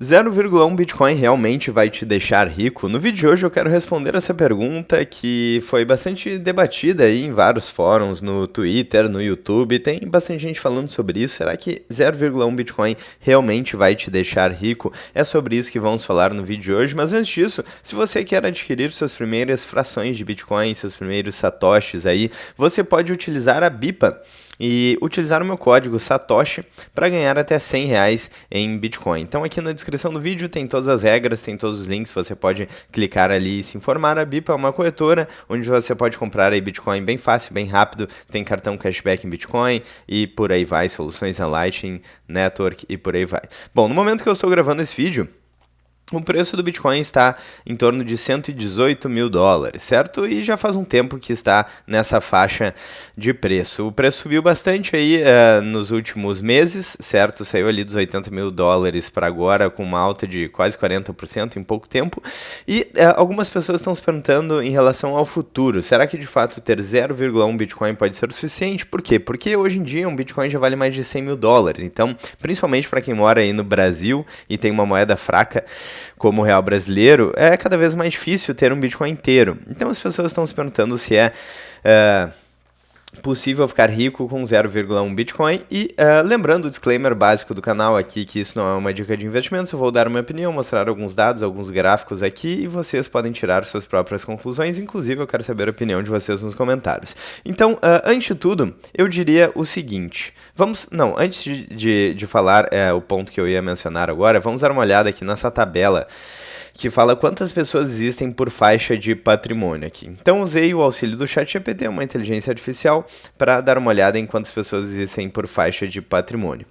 0,1 Bitcoin realmente vai te deixar rico? No vídeo de hoje eu quero responder essa pergunta que foi bastante debatida aí em vários fóruns, no Twitter, no YouTube, tem bastante gente falando sobre isso. Será que 0,1 Bitcoin realmente vai te deixar rico? É sobre isso que vamos falar no vídeo de hoje, mas antes disso, se você quer adquirir suas primeiras frações de Bitcoin, seus primeiros satoshis aí, você pode utilizar a BIPA e utilizar o meu código SATOSHI para ganhar até R$100 em Bitcoin. Então aqui na descrição do vídeo tem todas as regras, tem todos os links, você pode clicar ali e se informar. A BIPA é uma corretora onde você pode comprar aí Bitcoin bem fácil, bem rápido, tem cartão cashback em Bitcoin e por aí vai, soluções na Lightning Network e por aí vai. Bom, no momento que eu estou gravando esse vídeo, o preço do Bitcoin está em torno de $118 mil, certo? E já faz um tempo que está nessa faixa de preço. O preço subiu bastante aí nos últimos meses, certo? Saiu ali dos $80 mil para agora, com uma alta de quase 40% em pouco tempo. E algumas pessoas estão se perguntando em relação ao futuro. Será que de fato ter 0,1 Bitcoin pode ser o suficiente? Por quê? Porque hoje em dia um Bitcoin já vale mais de $100 mil. Então, principalmente para quem mora aí no Brasil e tem uma moeda fraca, como o real brasileiro, é cada vez mais difícil ter um Bitcoin inteiro. Então as pessoas estão se perguntando se é possível ficar rico com 0,1 Bitcoin e lembrando o disclaimer básico do canal aqui, que isso não é uma dica de investimentos, eu vou dar uma opinião, mostrar alguns dados, alguns gráficos aqui e vocês podem tirar suas próprias conclusões, inclusive eu quero saber a opinião de vocês nos comentários. Então, antes de tudo, eu diria o seguinte, antes de falar o ponto que eu ia mencionar agora, vamos dar uma olhada aqui nessa tabela que fala quantas pessoas existem por faixa de patrimônio aqui. Então usei o auxílio do ChatGPT, uma inteligência artificial, para dar uma olhada em quantas pessoas existem por faixa de patrimônio.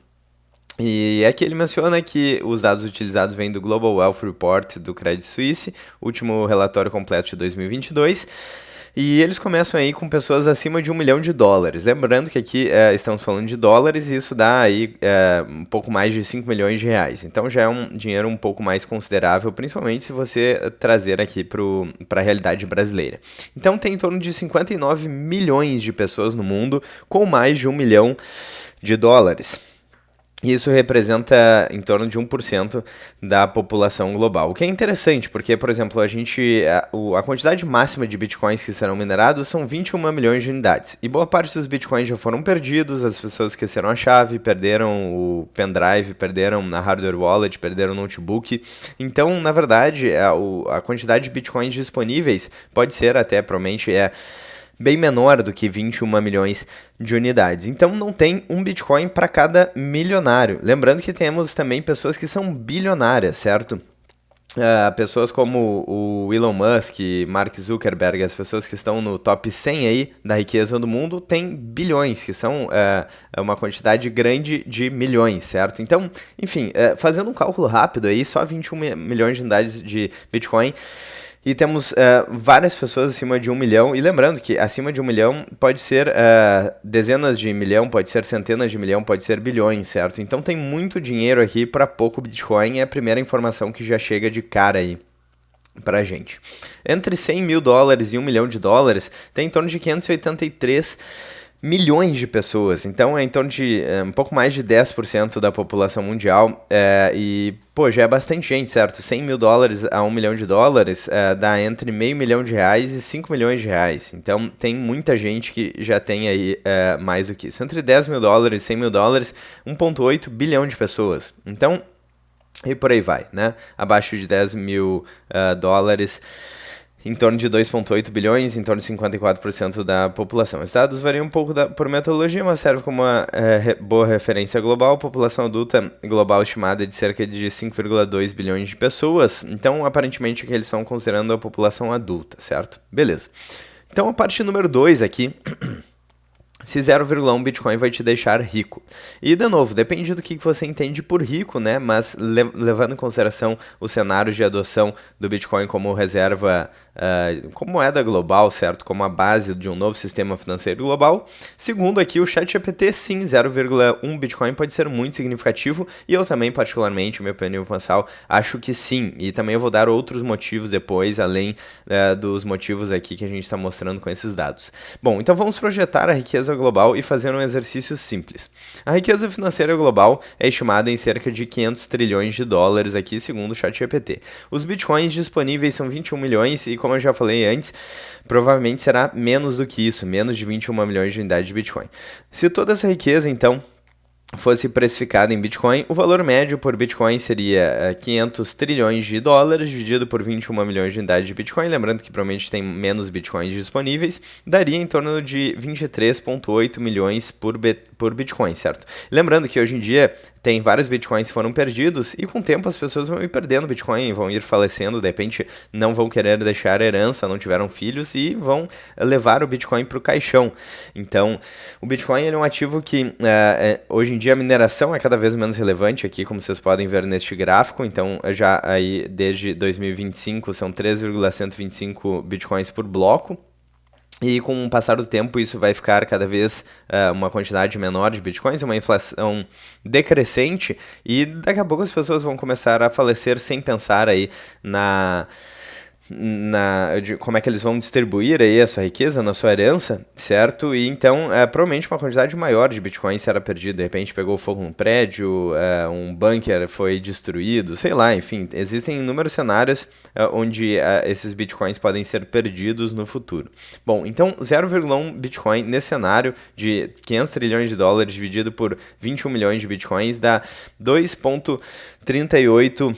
E aqui ele menciona que os dados utilizados vêm do Global Wealth Report do Credit Suisse, último relatório completo de 2022, e eles começam aí com pessoas acima de $1 milhão. Lembrando que aqui estamos falando de dólares e isso dá aí um pouco mais de R$5 milhões. Então já é um dinheiro um pouco mais considerável, principalmente se você trazer aqui para a realidade brasileira. Então tem em torno de 59 milhões de pessoas no mundo com mais de $1 milhão. Isso representa em torno de 1% da população global, o que é interessante, porque, por exemplo, a quantidade máxima de bitcoins que serão minerados são 21 milhões de unidades, e boa parte dos bitcoins já foram perdidos, as pessoas esqueceram a chave, perderam o pendrive, perderam a hardware wallet, perderam o notebook, então, na verdade, a quantidade de bitcoins disponíveis pode ser até, provavelmente, bem menor do que 21 milhões de unidades. Então não tem um Bitcoin para cada milionário. Lembrando que temos também pessoas que são bilionárias, certo? Pessoas como o Elon Musk, Mark Zuckerberg, as pessoas que estão no top 100 aí da riqueza do mundo, têm bilhões, que são uma quantidade grande de milhões, certo? Então, enfim, fazendo um cálculo rápido aí, só 21 milhões de unidades de Bitcoin. E temos várias pessoas acima de 1 milhão, e lembrando que acima de 1 milhão pode ser dezenas de milhão, pode ser centenas de milhão, pode ser bilhões, certo? Então tem muito dinheiro aqui para pouco Bitcoin, é a primeira informação que já chega de cara aí pra gente. Entre $100 mil e $1 milhão tem em torno de 583 milhões de pessoas, então é em torno de um pouco mais de 10% da população mundial e, já é bastante gente, certo? $100 mil a $1 milhão dá entre R$500 mil e R$5 milhões, então tem muita gente que já tem aí mais do que isso. Entre $10 mil e $100 mil, 1,8 bilhão de pessoas, então, e por aí vai, né? Abaixo de $10 mil, em torno de 2,8 bilhões, em torno de 54% da população. Os dados variam um pouco por metodologia, mas serve como uma boa referência global. A população adulta global estimada é de cerca de 5,2 bilhões de pessoas. Então, aparentemente, que eles estão considerando a população adulta, certo? Beleza. Então, a parte número 2 aqui... se 0,1 Bitcoin vai te deixar rico. E, de novo, depende do que você entende por rico, né? Mas levando em consideração os cenários de adoção do Bitcoin como reserva, como moeda global, certo? Como a base de um novo sistema financeiro global. Segundo aqui o ChatGPT, sim, 0,1 Bitcoin pode ser muito significativo. E eu também, particularmente, minha opinião pessoal, acho que sim. E também eu vou dar outros motivos depois, além dos motivos aqui que a gente está mostrando com esses dados. Bom, então vamos projetar a riqueza riqueza global e fazer um exercício simples. A riqueza financeira global é estimada em cerca de 500 trilhões de dólares aqui, segundo o ChatGPT. Os bitcoins disponíveis são 21 milhões e, como eu já falei antes, provavelmente será menos do que isso, menos de 21 milhões de unidades de Bitcoin. Se toda essa riqueza, então, fosse precificada em Bitcoin, o valor médio por Bitcoin seria 500 trilhões de dólares dividido por 21 milhões de unidades de Bitcoin, lembrando que provavelmente tem menos Bitcoins disponíveis, daria em torno de 23,8 milhões por Bitcoin, certo? Lembrando que hoje em dia tem vários Bitcoins que foram perdidos e com o tempo as pessoas vão ir perdendo Bitcoin, vão ir falecendo, de repente não vão querer deixar herança, não tiveram filhos e vão levar o Bitcoin para o caixão. Então, o Bitcoin ele é um ativo que hoje em dia a mineração é cada vez menos relevante aqui, como vocês podem ver neste gráfico. Então, já aí desde 2025 são 3,125 Bitcoins por bloco. E com o passar do tempo isso vai ficar cada vez uma quantidade menor de bitcoins, uma inflação decrescente e daqui a pouco as pessoas vão começar a falecer sem pensar aí de como é que eles vão distribuir aí a sua riqueza, na sua herança, certo? E então, provavelmente uma quantidade maior de bitcoins será perdida, de repente pegou fogo num prédio, um bunker foi destruído, sei lá, enfim, existem inúmeros cenários onde esses bitcoins podem ser perdidos no futuro. Bom, então 0,1 bitcoin nesse cenário de 500 trilhões de dólares dividido por 21 milhões de bitcoins dá 2,38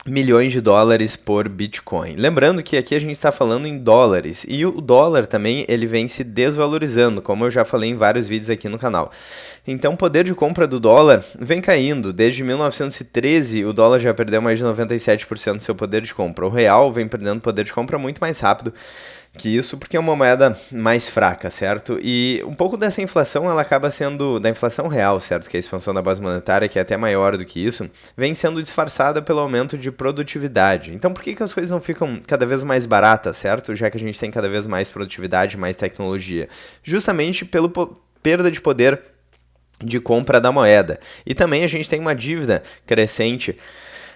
milhões de dólares por Bitcoin. Lembrando que aqui a gente está falando em dólares e o dólar também ele vem se desvalorizando, como eu já falei em vários vídeos aqui no canal. Então o poder de compra do dólar vem caindo. Desde 1913 o dólar já perdeu mais de 97% do seu poder de compra. O real vem perdendo poder de compra muito mais rápido que isso, porque é uma moeda mais fraca, certo? E um pouco dessa inflação, ela acaba sendo, da inflação real, certo? Que é a expansão da base monetária, que é até maior do que isso, vem sendo disfarçada pelo aumento de produtividade. Então, por que as coisas não ficam cada vez mais baratas, certo? Já que a gente tem cada vez mais produtividade, mais tecnologia. Justamente pelo perda de poder de compra da moeda. E também a gente tem uma dívida crescente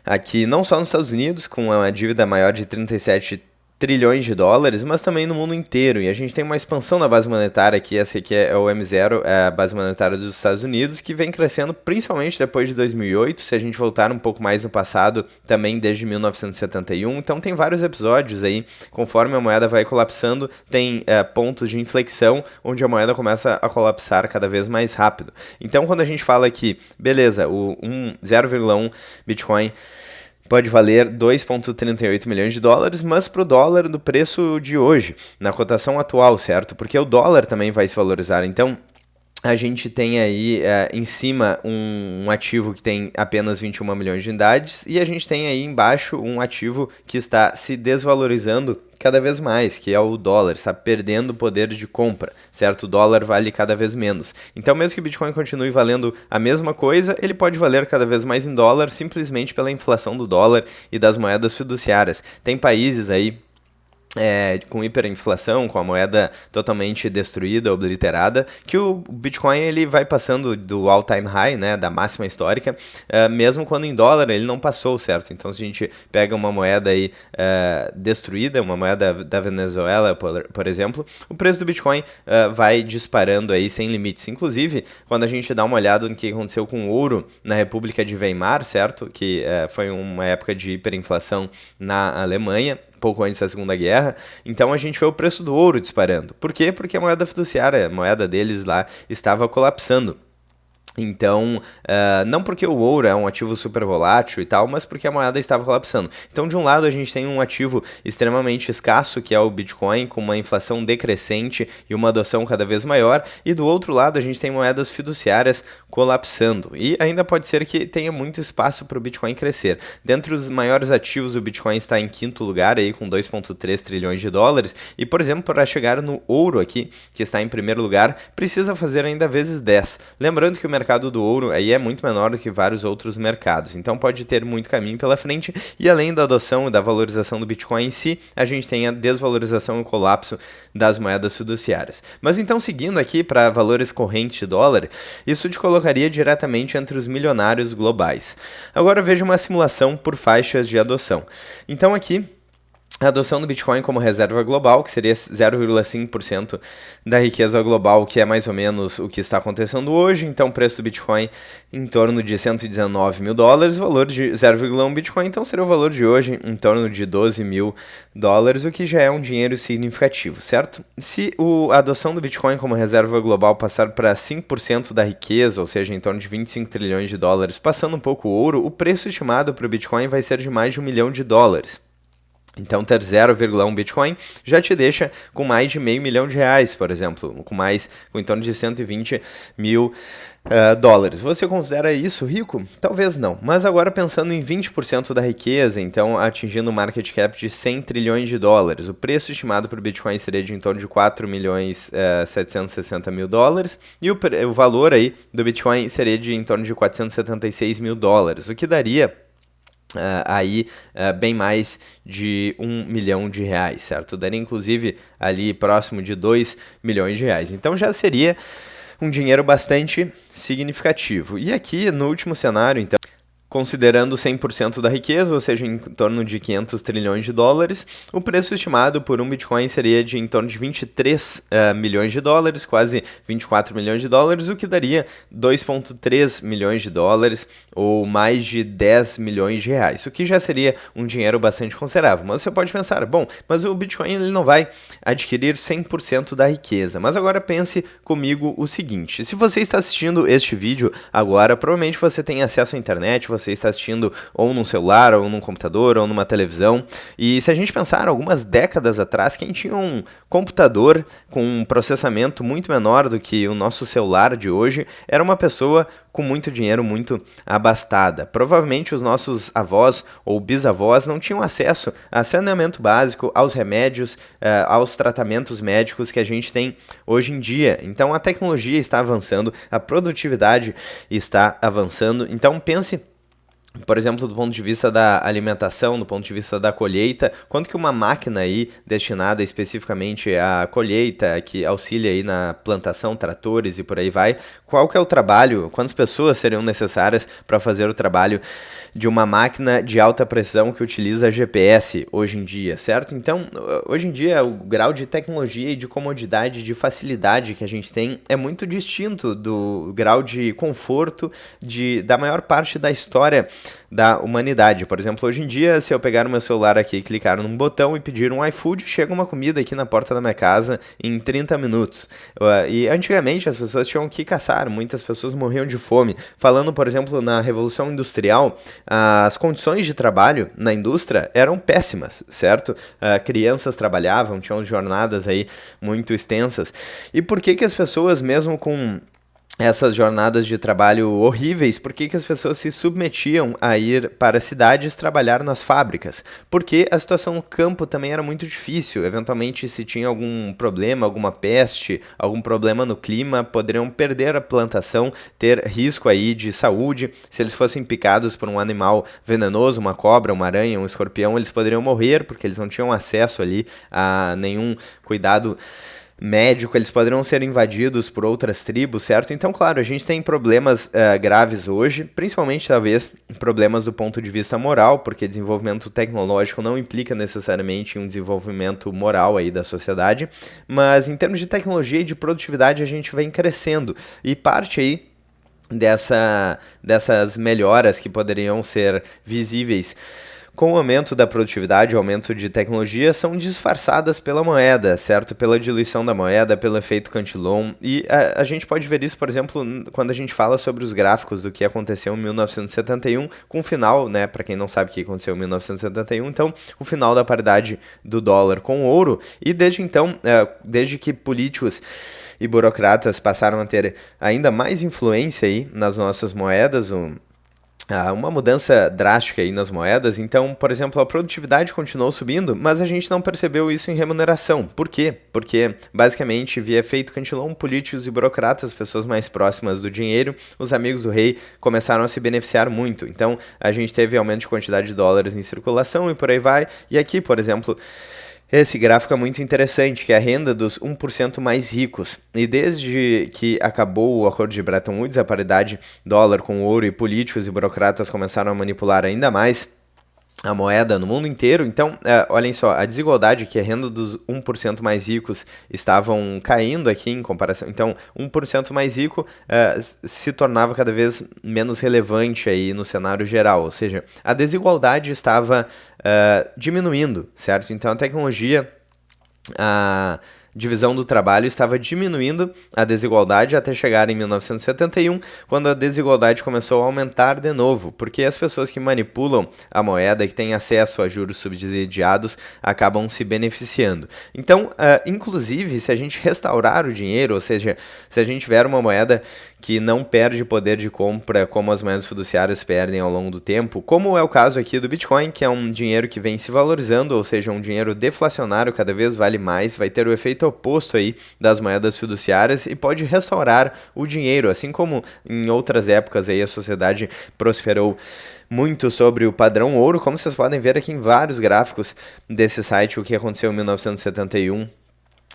aqui, não só nos Estados Unidos, com uma dívida maior de 37 trilhões de dólares, mas também no mundo inteiro. E a gente tem uma expansão da base monetária aqui, essa aqui é o M0, é a base monetária dos Estados Unidos, que vem crescendo principalmente depois de 2008, se a gente voltar um pouco mais no passado, também desde 1971. Então tem vários episódios aí, conforme a moeda vai colapsando, tem pontos de inflexão, onde a moeda começa a colapsar cada vez mais rápido. Então quando a gente fala que, beleza, o 0,1 Bitcoin pode valer 2,38 milhões de dólares, mas para o dólar do preço de hoje, na cotação atual, certo? Porque o dólar também vai se valorizar. Então, a gente tem aí em cima um ativo que tem apenas 21 milhões de unidades e a gente tem aí embaixo um ativo que está se desvalorizando cada vez mais, que é o dólar, está perdendo poder de compra, certo? O dólar vale cada vez menos. Então, mesmo que o Bitcoin continue valendo a mesma coisa, ele pode valer cada vez mais em dólar simplesmente pela inflação do dólar e das moedas fiduciárias. Tem países aí com hiperinflação, com a moeda totalmente destruída, obliterada, que o Bitcoin ele vai passando do all-time high, né, da máxima histórica, mesmo quando em dólar ele não passou, certo? Então se a gente pega uma moeda aí destruída, uma moeda da Venezuela, por exemplo, o preço do Bitcoin vai disparando aí sem limites. Inclusive, quando a gente dá uma olhada no que aconteceu com o ouro na República de Weimar, certo? Que foi uma época de hiperinflação na Alemanha, pouco antes da Segunda Guerra, então a gente vê o preço do ouro disparando. Por quê? Porque a moeda fiduciária, a moeda deles lá, estava colapsando. Então, não porque o ouro é um ativo super volátil e tal, mas porque a moeda estava colapsando. Então, de um lado, a gente tem um ativo extremamente escasso, que é o Bitcoin, com uma inflação decrescente e uma adoção cada vez maior, e do outro lado, a gente tem moedas fiduciárias colapsando. E ainda pode ser que tenha muito espaço para o Bitcoin crescer. Dentre os maiores ativos, o Bitcoin está em quinto lugar, aí, com 2,3 trilhões de dólares, e, por exemplo, para chegar no ouro aqui, que está em primeiro lugar, precisa fazer ainda vezes 10. Lembrando que o mercado do ouro aí é muito menor do que vários outros mercados, então pode ter muito caminho pela frente, e além da adoção e da valorização do Bitcoin em si, a gente tem a desvalorização e o colapso das moedas fiduciárias. Mas então, seguindo aqui para valores correntes de dólar, isso te colocaria diretamente entre os milionários globais. Agora veja uma simulação por faixas de adoção. Então aqui a adoção do Bitcoin como reserva global, que seria 0,5% da riqueza global, que é mais ou menos o que está acontecendo hoje. Então, o preço do Bitcoin em torno de 119 mil dólares, valor de 0,1 Bitcoin, então seria o valor de hoje em torno de 12 mil dólares, o que já é um dinheiro significativo, certo? Se a adoção do Bitcoin como reserva global passar para 5% da riqueza, ou seja, em torno de 25 trilhões de dólares, passando um pouco o ouro, o preço estimado para o Bitcoin vai ser de mais de $1 milhão. Então, ter 0,1 Bitcoin já te deixa com mais de $500 mil, por exemplo, com em torno de 120 mil dólares. Você considera isso rico? Talvez não. Mas agora pensando em 20% da riqueza, então atingindo um market cap de 100 trilhões de dólares. O preço estimado para o Bitcoin seria de em torno de 4 milhões 760 mil dólares e o valor aí do Bitcoin seria de em torno de 476 mil dólares, o que daria bem mais de R$1 milhão, certo? Daria inclusive ali próximo de R$2 milhões. Então já seria um dinheiro bastante significativo. E aqui no último cenário, então, considerando 100% da riqueza, ou seja, em torno de 500 trilhões de dólares, o preço estimado por um Bitcoin seria de em torno de 23 milhões de dólares, quase 24 milhões de dólares, o que daria 2,3 milhões de dólares ou mais de 10 milhões de reais, o que já seria um dinheiro bastante considerável. Mas você pode pensar, bom, mas o Bitcoin ele não vai adquirir 100% da riqueza. Mas agora pense comigo o seguinte, se você está assistindo este vídeo agora, provavelmente você tem acesso à internet, você está assistindo ou num celular, ou num computador, ou numa televisão. E se a gente pensar algumas décadas atrás, quem tinha um computador com um processamento muito menor do que o nosso celular de hoje, era uma pessoa com muito dinheiro, muito abastada. Provavelmente os nossos avós ou bisavós não tinham acesso a saneamento básico, aos remédios, aos tratamentos médicos que a gente tem hoje em dia. Então a tecnologia está avançando, a produtividade está avançando. Então pense, por exemplo, do ponto de vista da alimentação, do ponto de vista da colheita, quanto que uma máquina aí destinada especificamente à colheita, que auxilia aí na plantação, tratores e por aí vai, qual que é o trabalho, quantas pessoas seriam necessárias para fazer o trabalho de uma máquina de alta precisão que utiliza GPS hoje em dia, certo? Então, hoje em dia, o grau de tecnologia e de comodidade, de facilidade que a gente tem é muito distinto do grau de conforto da maior parte da história da humanidade. Por exemplo, hoje em dia, se eu pegar o meu celular aqui e clicar num botão e pedir um iFood, chega uma comida aqui na porta da minha casa em 30 minutos. E antigamente as pessoas tinham que caçar, muitas pessoas morriam de fome. Falando, por exemplo, na Revolução Industrial, as condições de trabalho na indústria eram péssimas, certo? Crianças trabalhavam, tinham jornadas aí muito extensas. E por que as pessoas, mesmo com essas jornadas de trabalho horríveis, por que as pessoas se submetiam a ir para cidades trabalhar nas fábricas? Porque a situação no campo também era muito difícil. Eventualmente, se tinha algum problema, alguma peste, algum problema no clima, poderiam perder a plantação, ter risco aí de saúde. Se eles fossem picados por um animal venenoso, uma cobra, uma aranha, um escorpião, eles poderiam morrer, porque eles não tinham acesso ali a nenhum cuidado médico, eles poderiam ser invadidos por outras tribos, certo? Então, claro, a gente tem problemas graves hoje, principalmente, talvez, problemas do ponto de vista moral, porque desenvolvimento tecnológico não implica necessariamente um desenvolvimento moral aí da sociedade, mas em termos de tecnologia e de produtividade a gente vem crescendo, e parte aí dessas melhoras que poderiam ser visíveis com o aumento da produtividade, o aumento de tecnologia, são disfarçadas pela moeda, certo? Pela diluição da moeda, pelo efeito Cantillon. E a gente pode ver isso, por exemplo, quando a gente fala sobre os gráficos do que aconteceu em 1971, com o final, né? Para quem não sabe o que aconteceu em 1971, então, o final da paridade do dólar com o ouro. E desde então, desde que políticos e burocratas passaram a ter ainda mais influência aí nas nossas moedas, uma mudança drástica aí nas moedas. Então, por exemplo, a produtividade continuou subindo, mas a gente não percebeu isso em remuneração. Por quê? Porque, basicamente, via efeito Cantillon, políticos e burocratas, pessoas mais próximas do dinheiro, os amigos do rei começaram a se beneficiar muito. Então, a gente teve aumento de quantidade de dólares em circulação e por aí vai. E aqui, por exemplo, esse gráfico é muito interessante, que é a renda dos 1% mais ricos. E desde que acabou o acordo de Bretton Woods, a paridade dólar com ouro, e políticos e burocratas começaram a manipular ainda mais a moeda no mundo inteiro. Então, olhem só, a desigualdade, que a renda dos 1% mais ricos estavam caindo aqui em comparação. Então, 1% mais rico se tornava cada vez menos relevante aí no cenário geral, ou seja, a desigualdade estava diminuindo, certo? Então, a tecnologia, a divisão do trabalho estava diminuindo a desigualdade até chegar em 1971, quando a desigualdade começou a aumentar de novo, porque as pessoas que manipulam a moeda, que têm acesso a juros subsidiados, acabam se beneficiando. Então, inclusive, se a gente restaurar o dinheiro, ou seja, se a gente tiver uma moeda que não perde poder de compra como as moedas fiduciárias perdem ao longo do tempo, como é o caso aqui do Bitcoin, que é um dinheiro que vem se valorizando, ou seja, um dinheiro deflacionário, cada vez vale mais, vai ter o efeito oposto aí das moedas fiduciárias e pode restaurar o dinheiro, assim como em outras épocas aí a sociedade prosperou muito sobre o padrão ouro, como vocês podem ver aqui em vários gráficos desse site, o que aconteceu em 1971.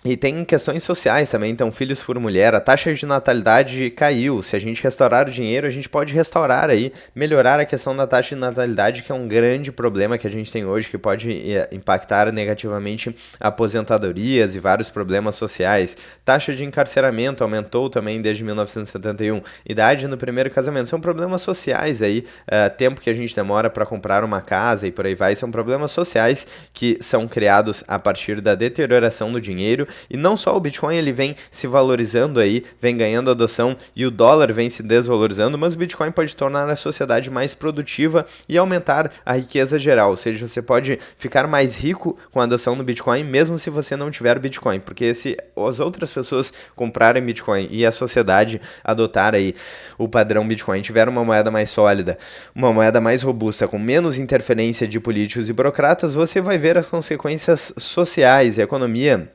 E tem questões sociais também, então filhos por mulher, a taxa de natalidade caiu. Se a gente restaurar o dinheiro, a gente pode restaurar aí, melhorar a questão da taxa de natalidade, que é um grande problema que a gente tem hoje, que pode impactar negativamente aposentadorias e vários problemas sociais. Taxa de encarceramento aumentou também desde 1971. Idade no primeiro casamento, são problemas sociais aí, tempo que a gente demora para comprar uma casa e por aí vai, são problemas sociais que são criados a partir da deterioração do dinheiro. E não só o Bitcoin, ele vem se valorizando aí, vem ganhando adoção e o dólar vem se desvalorizando, mas o Bitcoin pode tornar a sociedade mais produtiva e aumentar a riqueza geral, ou seja, você pode ficar mais rico com a adoção do Bitcoin, mesmo se você não tiver Bitcoin, porque se as outras pessoas comprarem Bitcoin e a sociedade adotar aí o padrão Bitcoin, tiver uma moeda mais sólida, uma moeda mais robusta, com menos interferência de políticos e burocratas, você vai ver as consequências sociais e a economia.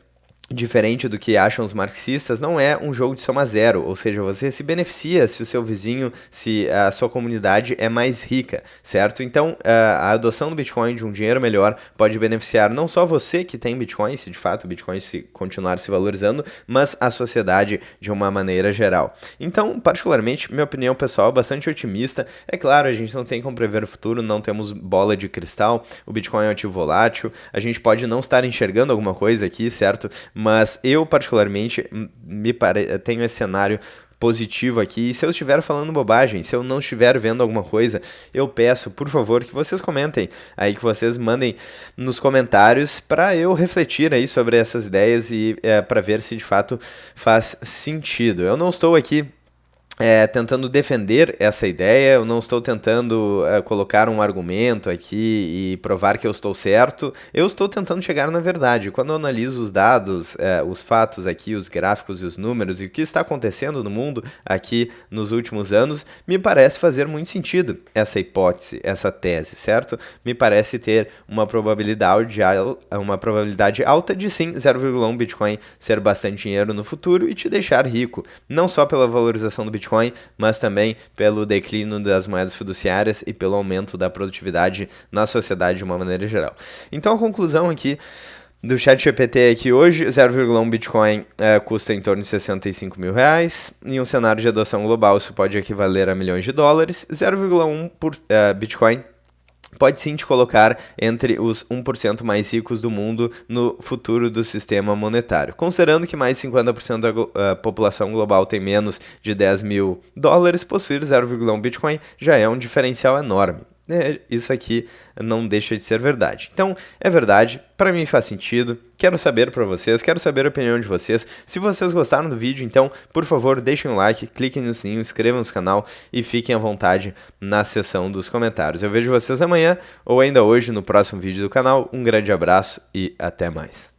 Diferente do que acham os marxistas, não é um jogo de soma zero, ou seja, você se beneficia se o seu vizinho, se a sua comunidade é mais rica, certo? Então, a adoção do Bitcoin, de um dinheiro melhor, pode beneficiar não só você que tem Bitcoin, se de fato o Bitcoin continuar se valorizando, mas a sociedade de uma maneira geral. Então, particularmente, minha opinião pessoal é bastante otimista. É claro, a gente não tem como prever o futuro, não temos bola de cristal, o Bitcoin é um ativo volátil, a gente pode não estar enxergando alguma coisa aqui, certo? Mas eu, particularmente, tenho esse cenário positivo aqui. E se eu estiver falando bobagem, se eu não estiver vendo alguma coisa, eu peço, por favor, que vocês comentem aí, que vocês mandem nos comentários para eu refletir aí sobre essas ideias e para ver se de fato faz sentido. Eu não estou aqui tentando defender essa ideia, eu não estou tentando colocar um argumento aqui e provar que eu estou certo, eu estou tentando chegar na verdade. Quando eu analiso os dados, os fatos aqui, os gráficos e os números e o que está acontecendo no mundo aqui nos últimos anos, me parece fazer muito sentido essa hipótese, essa tese, certo? Me parece ter uma probabilidade alta de sim, 0,1 Bitcoin ser bastante dinheiro no futuro e te deixar rico, não só pela valorização do Bitcoin, mas também pelo declínio das moedas fiduciárias e pelo aumento da produtividade na sociedade de uma maneira geral. Então a conclusão aqui do ChatGPT é que hoje 0,1 Bitcoin custa em torno de 65 mil reais. Em um cenário de adoção global isso pode equivaler a milhões de dólares. 0,1 Bitcoin pode sim te colocar entre os 1% mais ricos do mundo no futuro do sistema monetário. Considerando que mais 50% da população global tem menos de 10 mil dólares, possuir 0,1 Bitcoin já é um diferencial enorme. Isso aqui não deixa de ser verdade. Então, é verdade, para mim faz sentido, quero saber para vocês, quero saber a opinião de vocês. Se vocês gostaram do vídeo, então, por favor, deixem um like, cliquem no sininho, inscrevam-se no canal e fiquem à vontade na seção dos comentários. Eu vejo vocês amanhã ou ainda hoje no próximo vídeo do canal. Um grande abraço e até mais.